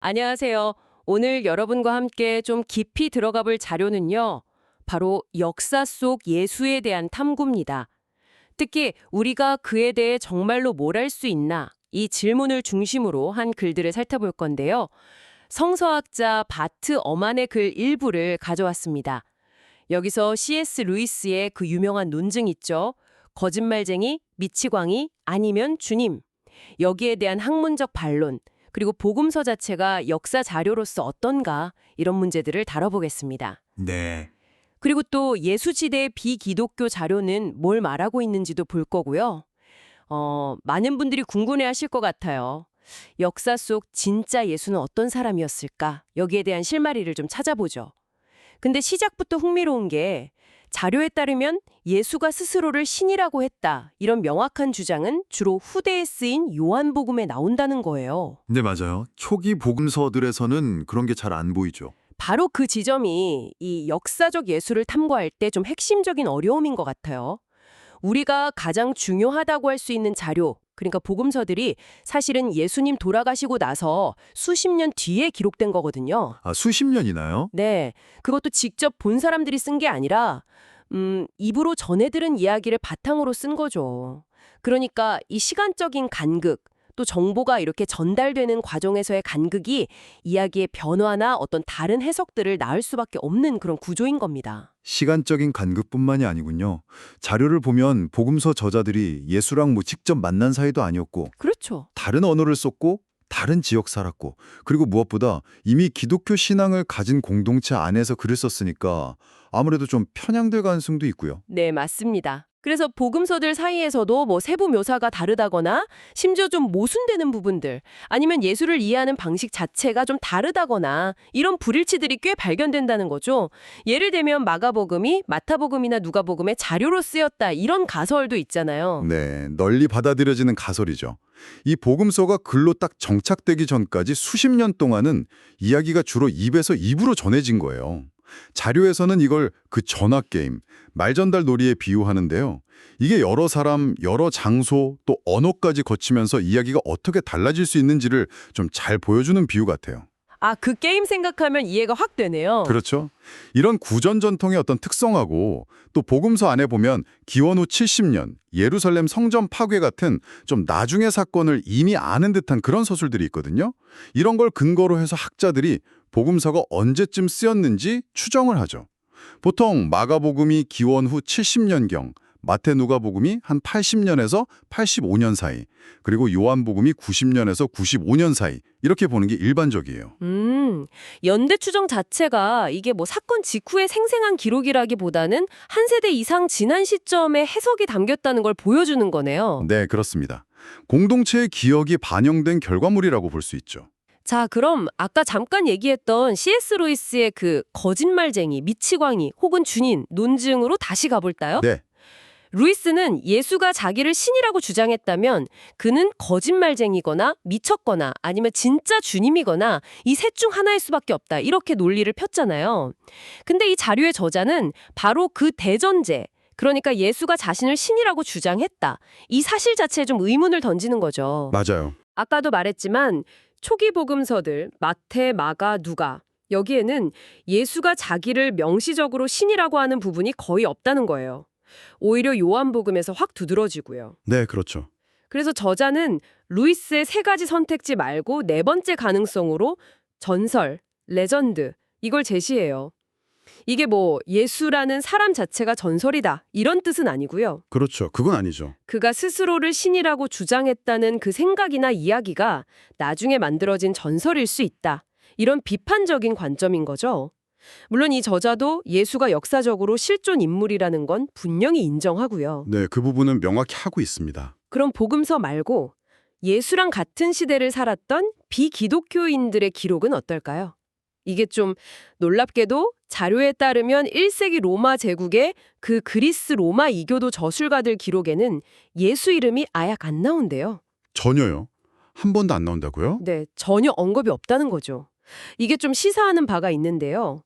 안녕하세요. 오늘 여러분과 함께 좀 깊이 들어가 볼 자료는요. 바로 역사 속 예수에 대한 탐구입니다. 특히 우리가 그에 대해 정말로 뭘 알 수 있나? 이 질문을 중심으로 한 글들을 살펴볼 건데요. 성서학자 바트 어만의 글 일부를 가져왔습니다. 여기서 C.S. 루이스의 그 유명한 논증 있죠. 거짓말쟁이, 미치광이, 아니면 주님. 여기에 대한 학문적 반론, 그리고 복음서 자체가 역사 자료로서 어떤가 이런 문제들을 다뤄보겠습니다. 네. 그리고 또 예수시대의 비기독교 자료는 뭘 말하고 있는지도 볼 거고요. 많은 분들이 궁금해하실 것 같아요. 역사 속 진짜 예수는 어떤 사람이었을까? 여기에 대한 실마리를 좀 찾아보죠. 근데 시작부터 흥미로운 게 자료에 따르면 예수가 스스로를 신이라고 했다. 이런 명확한 주장은 주로 후대에 쓰인 요한복음에 나온다는 거예요. 네, 맞아요. 초기 복음서들에서는 그런 게 잘 안 보이죠. 바로 그 지점이 이 역사적 예수를 탐구할 때 좀 핵심적인 어려움인 것 같아요. 우리가 가장 중요하다고 할 수 있는 자료, 그러니까 복음서들이 사실은 예수님 돌아가시고 나서 수십 년 뒤에 기록된 거거든요. 아, 수십 년이나요? 네, 그것도 직접 본 사람들이 쓴 게 아니라 입으로 전해 들은 이야기를 바탕으로 쓴 거죠. 그러니까 이 시간적인 간극, 또 정보가 이렇게 전달되는 과정에서의 간극이 이야기의 변화나 어떤 다른 해석들을 낳을 수밖에 없는 그런 구조인 겁니다. 시간적인 간극뿐만이 아니군요. 자료를 보면 복음서 저자들이 예수랑 직접 만난 사이도 아니었고 그렇죠. 다른 언어를 썼고 다른 지역 살았고 그리고 무엇보다 이미 기독교 신앙을 가진 공동체 안에서 글을 썼으니까 아무래도 좀 편향될 가능성도 있고요. 네, 맞습니다. 그래서 복음서들 사이에서도 뭐 세부 묘사가 다르다거나 심지어 좀 모순되는 부분들 아니면 예수를 이해하는 방식 자체가 좀 다르다거나 이런 불일치들이 꽤 발견된다는 거죠. 예를 들면 마가복음이 마타복음이나 누가복음의 자료로 쓰였다 이런 가설도 있잖아요. 네, 널리 받아들여지는 가설이죠. 이 복음서가 글로 딱 정착되기 전까지 수십 년 동안은 이야기가 주로 입에서 입으로 전해진 거예요. 자료에서는 이걸 그 전화 게임, 말 전달 놀이에 비유하는데요. 이게 여러 사람, 여러 장소, 또 언어까지 거치면서 이야기가 어떻게 달라질 수 있는지를 좀 잘 보여주는 비유 같아요. 아, 그 게임 생각하면 이해가 확 되네요. 그렇죠. 이런 구전 전통의 어떤 특성하고 또 복음서 안에 보면 기원 후 70년 예루살렘 성전 파괴 같은 좀 나중의 사건을 이미 아는 듯한 그런 서술들이 있거든요. 이런 걸 근거로 해서 학자들이 복음서가 언제쯤 쓰였는지 추정을 하죠. 보통 마가복음이 기원 후 70년경, 마태 누가복음이 한 80년에서 85년 사이, 그리고 요한복음이 90년에서 95년 사이 이렇게 보는 게 일반적이에요. 연대 추정 자체가 이게 뭐 사건 직후의 생생한 기록이라기보다는 한 세대 이상 지난 시점에 해석이 담겼다는 걸 보여주는 거네요. 네, 그렇습니다. 공동체의 기억이 반영된 결과물이라고 볼 수 있죠. 자, 그럼 아까 잠깐 얘기했던 C.S. 루이스의 그 거짓말쟁이, 미치광이 혹은 준인 논증으로 다시 가볼까요? 네, 루이스는 예수가 자기를 신이라고 주장했다면 그는 거짓말쟁이거나 미쳤거나 아니면 진짜 주님이거나 이 셋 중 하나일 수밖에 없다. 이렇게 논리를 폈잖아요. 근데 이 자료의 저자는 바로 그 대전제, 그러니까 예수가 자신을 신이라고 주장했다. 이 사실 자체에 좀 의문을 던지는 거죠. 맞아요. 아까도 말했지만 초기 복음서들 마태, 마가, 누가 여기에는 예수가 자기를 명시적으로 신이라고 하는 부분이 거의 없다는 거예요. 오히려 요한복음에서 확 두드러지고요. 네, 그렇죠. 그래서 저자는 루이스의 세 가지 선택지 말고 네 번째 가능성으로 전설, 레전드 이걸 제시해요. 이게 뭐 예수라는 사람 자체가 전설이다 이런 뜻은 아니고요. 그렇죠. 그건 아니죠. 그가 스스로를 신이라고 주장했다는 그 생각이나 이야기가 나중에 만들어진 전설일 수 있다. 이런 비판적인 관점인 거죠. 물론 이 저자도 예수가 역사적으로 실존 인물이라는 건 분명히 인정하고요. 네, 그 부분은 명확히 하고 있습니다. 그럼 복음서 말고 예수랑 같은 시대를 살았던 비기독교인들의 기록은 어떨까요? 이게 좀 놀랍게도 자료에 따르면 1세기 로마 제국의 그 그리스 로마 이교도 저술가들 기록에는 예수 이름이 아예 안 나온대요. 전혀요. 한 번도 안 나온다고요? 네, 전혀 언급이 없다는 거죠. 이게 좀 시사하는 바가 있는데요.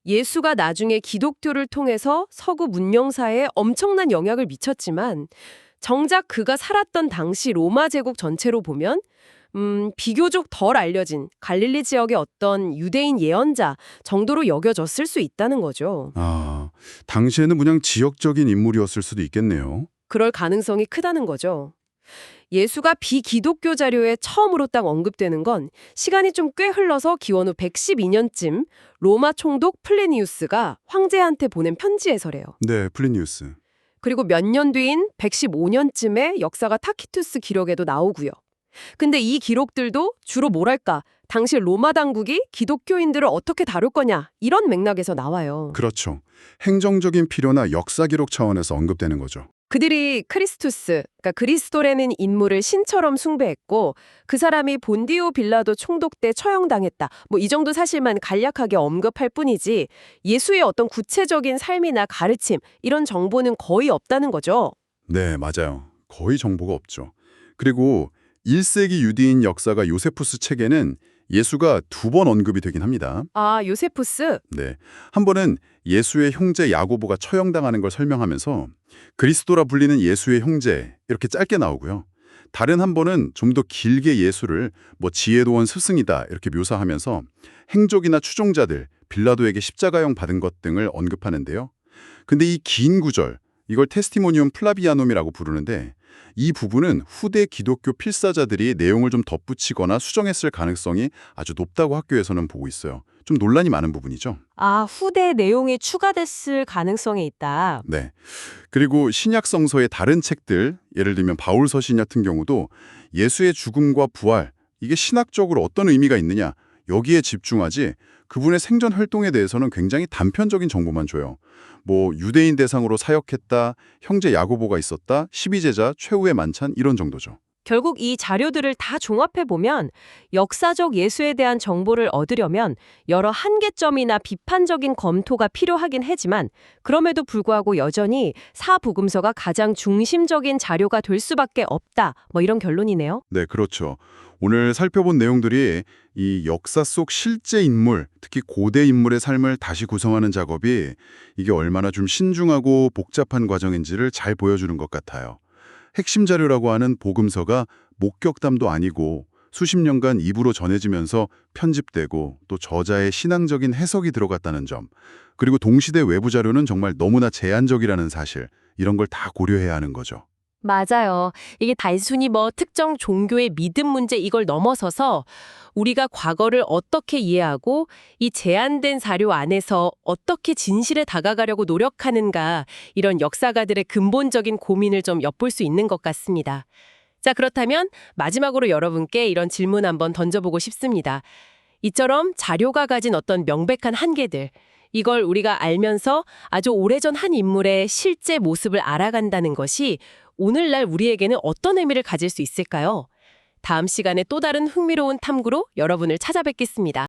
예수가 나중에 기독교를 통해서 서구 문명사에 엄청난 영향을 미쳤지만 정작 그가 살았던 당시 로마 제국 전체로 보면 비교적 덜 알려진 갈릴리 지역의 어떤 유대인 예언자 정도로 여겨졌을 수 있다는 거죠. 아, 당시에는 그냥 지역적인 인물이었을 수도 있겠네요. 그럴 가능성이 크다는 거죠. 예수가 비기독교 자료에 처음으로 딱 언급되는 건 시간이 좀 꽤 흘러서 기원 후 112년쯤 로마 총독 플리니우스가 황제한테 보낸 편지에서래요. 네, 플리니우스. 그리고 몇 년 뒤인 115년쯤에 역사가 타키투스 기록에도 나오고요. 근데 이 기록들도 주로 뭐랄까, 당시 로마 당국이 기독교인들을 어떻게 다룰 거냐 이런 맥락에서 나와요. 그렇죠. 행정적인 필요나 역사 기록 차원에서 언급되는 거죠. 그들이 크리스투스, 그러니까 그리스도라는 인물을 신처럼 숭배했고 그 사람이 본디오 빌라도 총독 때 처형당했다. 뭐 이 정도 사실만 간략하게 언급할 뿐이지 예수의 어떤 구체적인 삶이나 가르침 이런 정보는 거의 없다는 거죠. 네, 맞아요. 거의 정보가 없죠. 그리고 1세기 유대인 역사가 요세푸스 책에는 예수가 2번 언급이 되긴 합니다. 아, 요세푸스? 네. 한 번은 예수의 형제 야고보가 처형당하는 걸 설명하면서 그리스도라 불리는 예수의 형제 이렇게 짧게 나오고요. 다른 한 번은 좀 더 길게 예수를 뭐 지혜로운 스승이다 이렇게 묘사하면서 행족이나 추종자들, 빌라도에게 십자가형 받은 것 등을 언급하는데요. 근데 이 긴 구절, 이걸 테스티모니움 플라비아놈이라고 부르는데 이 부분은 후대 기독교 필사자들이 내용을 좀 덧붙이거나 수정했을 가능성이 아주 높다고 학교에서는 보고 있어요. 좀 논란이 많은 부분이죠. 아, 후대 내용이 추가됐을 가능성이 있다. 네. 그리고 신약 성서의 다른 책들, 예를 들면 바울 서신 같은 경우도 예수의 죽음과 부활, 이게 신학적으로 어떤 의미가 있느냐, 여기에 집중하지 그분의 생전 활동에 대해서는 굉장히 단편적인 정보만 줘요. 뭐 유대인 대상으로 사역했다, 형제 야고보가 있었다, 12제자, 최후의 만찬 이런 정도죠. 결국 이 자료들을 다 종합해보면 역사적 예수에 대한 정보를 얻으려면 여러 한계점이나 비판적인 검토가 필요하긴 하지만 그럼에도 불구하고 여전히 사복음서가 가장 중심적인 자료가 될 수밖에 없다. 뭐 이런 결론이네요. 네, 그렇죠. 오늘 살펴본 내용들이 이 역사 속 실제 인물, 특히 고대 인물의 삶을 다시 구성하는 작업이 이게 얼마나 좀 신중하고 복잡한 과정인지를 잘 보여주는 것 같아요. 핵심 자료라고 하는 복음서가 목격담도 아니고 수십 년간 입으로 전해지면서 편집되고 또 저자의 신앙적인 해석이 들어갔다는 점, 그리고 동시대 외부 자료는 정말 너무나 제한적이라는 사실, 이런 걸 다 고려해야 하는 거죠. 맞아요. 이게 단순히 뭐 특정 종교의 믿음 문제 이걸 넘어서서 우리가 과거를 어떻게 이해하고 이 제한된 자료 안에서 어떻게 진실에 다가가려고 노력하는가 이런 역사가들의 근본적인 고민을 좀 엿볼 수 있는 것 같습니다. 자, 그렇다면 마지막으로 여러분께 이런 질문 한번 던져보고 싶습니다. 이처럼 자료가 가진 어떤 명백한 한계들, 이걸 우리가 알면서 아주 오래전 한 인물의 실제 모습을 알아간다는 것이 오늘날 우리에게는 어떤 의미를 가질 수 있을까요? 다음 시간에 또 다른 흥미로운 탐구로 여러분을 찾아뵙겠습니다.